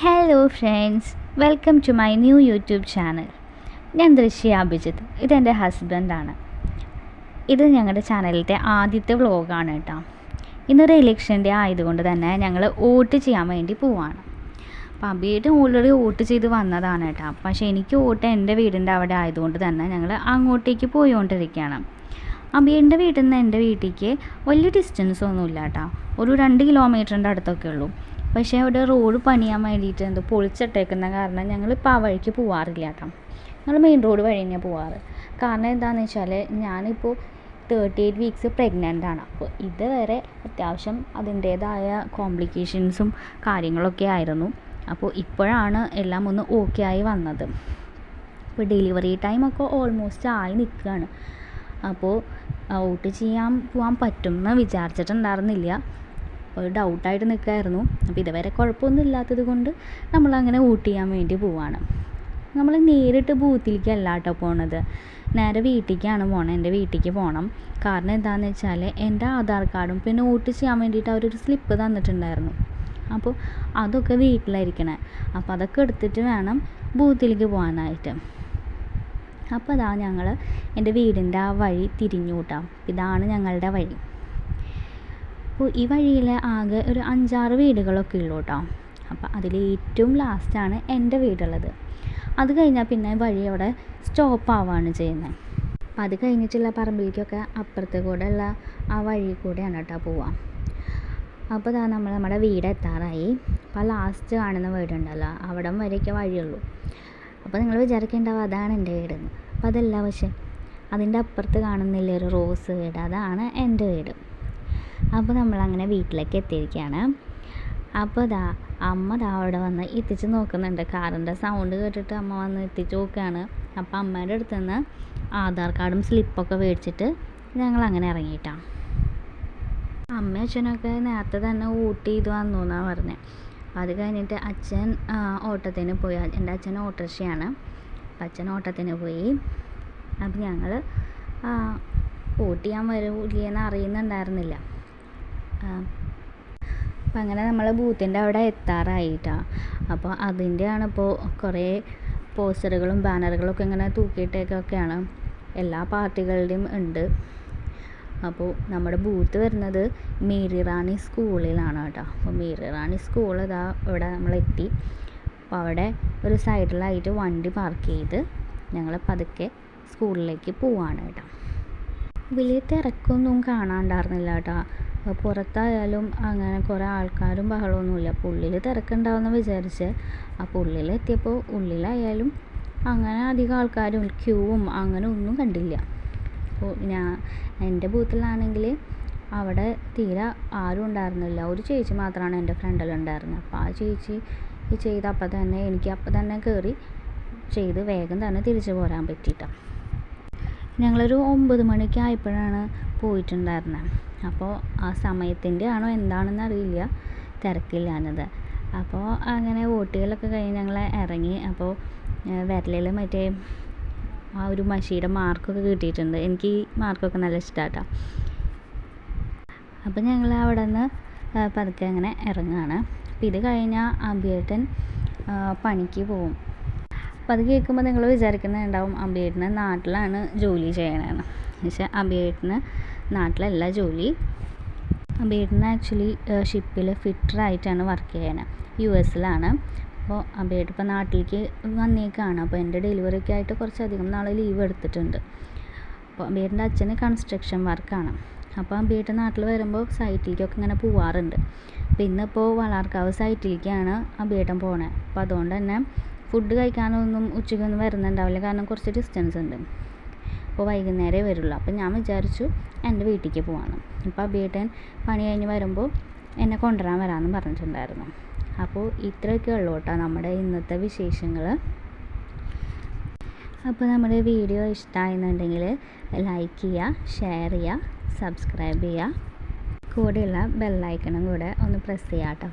Hello friends, welcome to my new YouTube channel. ഞാൻ ദൃശ്യ അഭിജിത്ത്. ഇതെൻ്റെ ഹസ്ബൻഡാണ്. ഇത് ഞങ്ങളുടെ ചാനലിലത്തെ ആദ്യത്തെ വ്ളോഗാണ് കേട്ടോ. ഇന്നൊരു ഇലക്ഷൻ ഡേ ആയതുകൊണ്ട് തന്നെ ഞങ്ങൾ വോട്ട് ചെയ്യാൻ വേണ്ടി പോവാണ്. അപ്പോൾ അബിയായിട്ട് ഓൾറെഡി വോട്ട് ചെയ്ത് വന്നതാണ് കേട്ടോ. പക്ഷേ എനിക്ക് വോട്ട് എൻ്റെ വീടിൻ്റെ അവിടെ ആയതുകൊണ്ട് തന്നെ ഞങ്ങൾ അങ്ങോട്ടേക്ക് പോയിക്കൊണ്ടിരിക്കുകയാണ്. അബിയുടെ വീട്ടിൽ നിന്ന് എൻ്റെ വീട്ടിലേക്ക് വലിയ ഡിസ്റ്റൻസ് ഒന്നുമില്ല കേട്ടോ. ഒരു 2 കിലോമീറ്ററിൻ്റെ അടുത്തൊക്കെ ഉള്ളൂ. പക്ഷേ അവിടെ റോഡ് പണിയാൻ വേണ്ടിയിട്ട് എന്തോ പൊളിച്ചിട്ടേക്കുന്ന കാരണം ഞങ്ങളിപ്പോൾ ആ വഴിക്ക് പോവാറില്ല കേട്ടോ. ഞങ്ങൾ മെയിൻ റോഡ് വഴി തന്നെയാണ് പോവാറ്. കാരണം എന്താണെന്ന് വെച്ചാൽ ഞാനിപ്പോൾ 38 വീക്സ് പ്രഗ്നൻ്റ് ആണ്. അപ്പോൾ ഇതുവരെ അത്യാവശ്യം അതിൻ്റേതായ കോംപ്ലിക്കേഷൻസും കാര്യങ്ങളൊക്കെ ആയിരുന്നു. അപ്പോൾ ഇപ്പോഴാണ് എല്ലാം ഒന്ന് ഓക്കെ ആയി വന്നത്. ഇപ്പോൾ ഡെലിവറി ടൈമൊക്കെ ഓൾമോസ്റ്റ് ആയി നിൽക്കുകയാണ്. അപ്പോൾ വോട്ട് ചെയ്യാൻ പോകാൻ പറ്റുമെന്ന് വിചാരിച്ചിട്ടുണ്ടായിരുന്നില്ല. ഒരു ഡൗട്ടായിട്ട് നിൽക്കുമായിരുന്നു. അപ്പോൾ ഇതുവരെ കുഴപ്പമൊന്നും ഇല്ലാത്തത് കൊണ്ട് നമ്മളങ്ങനെ വോട്ട് ചെയ്യാൻ വേണ്ടി പോവാണ്. നമ്മൾ നേരിട്ട് ബൂത്തിലേക്കല്ല കേട്ടോ പോണത്, നേരെ വീട്ടിലേക്കാണ് പോണത്. എൻ്റെ വീട്ടിലേക്ക് പോകണം. കാരണം എന്താണെന്ന് വെച്ചാൽ എൻ്റെ ആധാർ കാർഡും പിന്നെ വോട്ട് ചെയ്യാൻ വേണ്ടിയിട്ട് അവരൊരു സ്ലിപ്പ് തന്നിട്ടുണ്ടായിരുന്നു. അപ്പോൾ അതൊക്കെ വീട്ടിലായിരിക്കണേ. അപ്പോൾ അതൊക്കെ എടുത്തിട്ട് വേണം ബൂത്തിലേക്ക് പോകാനായിട്ട്. അപ്പോൾ അതാ ഞങ്ങൾ എൻ്റെ വീടിൻ്റെ ആ വഴി തിരിഞ്ഞു കൂട്ടാം. ഇതാണ് ഞങ്ങളുടെ വഴി. അപ്പോൾ ഈ വഴിയിൽ ആകെ ഒരു 5-6 വീടുകളൊക്കെ ഉള്ളൂ കേട്ടോ. അപ്പോൾ അതിൽ ഏറ്റവും ലാസ്റ്റാണ് എൻ്റെ വീടുള്ളത്. അത് കഴിഞ്ഞാൽ പിന്നെ വഴി അവിടെ സ്റ്റോപ്പ് ആവുകയാണ് ചെയ്യുന്നത്. അപ്പോൾ അത് കഴിഞ്ഞിട്ടുള്ള പറമ്പിലേക്കൊക്കെ അപ്പുറത്തെ കൂടെ ഉള്ള ആ വഴി കൂടെയാണ് കേട്ടോ പോവാം. അപ്പോൾ ഇതാ നമ്മുടെ വീട് എത്താറായി. അപ്പോൾ ലാസ്റ്റ് കാണുന്ന വീടുണ്ടല്ലോ, അവിടം വരെയൊക്കെ വഴിയുള്ളൂ. അപ്പോൾ നിങ്ങൾ വിചാരിക്കേണ്ടാവും അതാണ് എൻ്റെ വീടെന്ന്. അപ്പോൾ അതല്ല, പക്ഷേ അതിൻ്റെ അപ്പുറത്ത് കാണുന്നില്ല ഒരു റോസ് വീട്, അതാണ് എൻ്റെ വീട്. അപ്പോൾ നമ്മളങ്ങനെ വീട്ടിലേക്ക് എത്തിയിരിക്കുകയാണ്. അപ്പോൾ അമ്മ അവിടെ വന്ന് എത്തിച്ച് നോക്കുന്നുണ്ട്. കാറിൻ്റെ സൗണ്ട് കേട്ടിട്ട് അമ്മ വന്ന് എത്തിച്ച് നോക്കുകയാണ്. അപ്പോൾ അമ്മയുടെ അടുത്ത് നിന്ന് ആധാർ കാർഡും സ്ലിപ്പൊക്കെ മേടിച്ചിട്ട് ഞങ്ങളങ്ങനെ ഇറങ്ങിയിട്ടാണ്. അമ്മയും അച്ഛനൊക്കെ നേരത്തെ തന്നെ വോട്ട് ചെയ്ത് വന്നു എന്നാണ് പറഞ്ഞത്. അത് കഴിഞ്ഞിട്ട് അച്ഛൻ ഓട്ടത്തിന് പോയി. എൻ്റെ അച്ഛൻ ഓട്ടോറിക്ഷയാണ്. അപ്പം അച്ഛൻ ഓട്ടത്തിന് പോയി. അപ്പം ഞങ്ങൾ വോട്ട് ചെയ്യാൻ വരില്ലെന്ന് അറിയുന്നുണ്ടായിരുന്നില്ല. അപ്പം അങ്ങനെ നമ്മൾ ബൂത്തിൻ്റെ അവിടെ എത്താറായിട്ടാണ്. അപ്പോൾ അതിൻ്റെയാണ് ഇപ്പോൾ കുറേ പോസ്റ്ററുകളും ബാനറുകളൊക്കെ ഇങ്ങനെ തൂക്കിയിട്ടൊക്കെയാണ്. എല്ലാ പാർട്ടികളുടെയും ഉണ്ട്. അപ്പോൾ നമ്മുടെ ബൂത്ത് വരുന്നത് മേരി റാണി സ്കൂളിലാണ് കേട്ടോ. അപ്പോൾ മേരി റാണി സ്കൂൾ ഇതാ ഇവിടെ നമ്മളെത്തി. അപ്പോൾ അവിടെ ഒരു സൈഡിലായിട്ട് വണ്ടി പാർക്ക് ചെയ്ത് ഞങ്ങൾ പതുക്കെ സ്കൂളിലേക്ക് പോവാണ് കേട്ടോ. വലിയ തിരക്കൊന്നും കാണാണ്ടായിരുന്നില്ല കേട്ടോ. അപ്പോൾ പുറത്തായാലും അങ്ങനെ കുറേ ആൾക്കാരും ബഹളമൊന്നുമില്ല. അപ്പോൾ ഉള്ളിൽ തിരക്കുണ്ടാവുമെന്ന് വിചാരിച്ച് അപ്പോൾ ഉള്ളിലെത്തിയപ്പോൾ ഉള്ളിലായാലും അങ്ങനെ അധികം ആൾക്കാരും ക്യൂവും അങ്ങനെ ഒന്നും കണ്ടില്ല. അപ്പോൾ എൻ്റെ ബൂത്തിലാണെങ്കിൽ അവിടെ തീരെ ആരും ഉണ്ടായിരുന്നില്ല. ഒരു ചേച്ചി മാത്രമാണ് എൻ്റെ ഫ്രണ്ടിലുണ്ടായിരുന്നത്. അപ്പോൾ ആ ചേച്ചി ചെയ്ത് എനിക്ക് അപ്പം തന്നെ കയറി ചെയ്ത് വേഗം തന്നെ തിരിച്ചു പോരാൻ പറ്റിയിട്ടാണ്. ഞങ്ങളൊരു 9 മണിക്ക് ആയപ്പോഴാണ് പോയിട്ടുണ്ടായിരുന്നത്. അപ്പോൾ ആ സമയത്തിൻ്റെ ആണോ എന്താണെന്ന് അറിയില്ല, തിരക്കില്ലാഞ്ഞത്. അപ്പോൾ അങ്ങനെ വോട്ടുകളൊക്കെ കഴിഞ്ഞ് ഞങ്ങൾ ഇറങ്ങി. അപ്പോൾ വിരലിൽ മറ്റേ ആ ഒരു മഷിയുടെ മാർക്കൊക്കെ കിട്ടിയിട്ടുണ്ട്. എനിക്ക് ഈ മാർക്കൊക്കെ നല്ല ഇഷ്ടമാട്ടോ. അപ്പോൾ ഞങ്ങൾ അവിടെ നിന്ന് പതുക്കെ അങ്ങനെ ഇറങ്ങുകയാണ്. അപ്പോൾ ഇത് കഴിഞ്ഞാൽ അബിയേട്ടൻ പണിക്ക് പോവും. അപ്പോൾ അത് കേൾക്കുമ്പോൾ നിങ്ങൾ വിചാരിക്കുന്നുണ്ടാവും അബിയേട്ടന് നാട്ടിലാണ് ജോലി ചെയ്യണമെന്ന്. പക്ഷേ അബിയേട്ടന് നാട്ടിലല്ല ജോലി. അബിയേട്ടന് ആക്ച്വലി ഷിപ്പിൽ ഫിറ്ററായിട്ടാണ് വർക്ക് ചെയ്യണത്. US-ലാണ്. അപ്പോൾ അബിയേട്ടൻ ഇപ്പോൾ നാട്ടിലേക്ക് വന്നേക്കാണ്. അപ്പോൾ എൻ്റെ ഡെലിവറിയൊക്കെ ആയിട്ട് കുറച്ചധികം നാൾ ലീവ് എടുത്തിട്ടുണ്ട്. അപ്പോൾ അബിയേട്ടൻ്റെ അച്ഛന് കൺസ്ട്രക്ഷൻ വർക്കാണ്. അപ്പോൾ അബിയേട്ടൻ നാട്ടിൽ വരുമ്പോൾ സൈറ്റിലേക്കൊക്കെ ഇങ്ങനെ പോവാറുണ്ട്. അപ്പോൾ ഇന്നിപ്പോൾ വളാർക്കാവ് സൈറ്റിലേക്കാണ് അബിയേട്ടൻ പോണത്. അപ്പോൾ അതുകൊണ്ട് തന്നെ ഫുഡ് കഴിക്കാനൊന്നും ഉച്ചയ്ക്കൊന്നും വരുന്നുണ്ടാവില്ല, കാരണം കുറച്ച് ഡിസ്റ്റൻസ് ഉണ്ട്. അപ്പോൾ വൈകുന്നേരമേ വരുള്ളൂ. അപ്പോൾ ഞാൻ വിചാരിച്ചു എൻ്റെ വീട്ടിലേക്ക് പോകാമെന്ന്. ഇപ്പോൾ അബിയേട്ടൻ പണി കഴിഞ്ഞ് വരുമ്പോൾ എന്നെ കൊണ്ടുവരാൻ വരാമെന്ന് പറഞ്ഞിട്ടുണ്ടായിരുന്നു. അപ്പോൾ ഇത്രയൊക്കെ ഉള്ളൂ കേട്ടോ നമ്മുടെ ഇന്നത്തെ വിശേഷങ്ങൾ. അപ്പോൾ നമ്മുടെ വീഡിയോ ഇഷ്ടമായെന്നുണ്ടെങ്കിൽ ലൈക്ക് ചെയ്യുക, ഷെയർ ചെയ്യുക, സബ്സ്ക്രൈബ് ചെയ്യുക. കൂടെയുള്ള ബെല്ലൈക്കണും കൂടെ ഒന്ന് പ്രസ് ചെയ്യാം കേട്ടോ.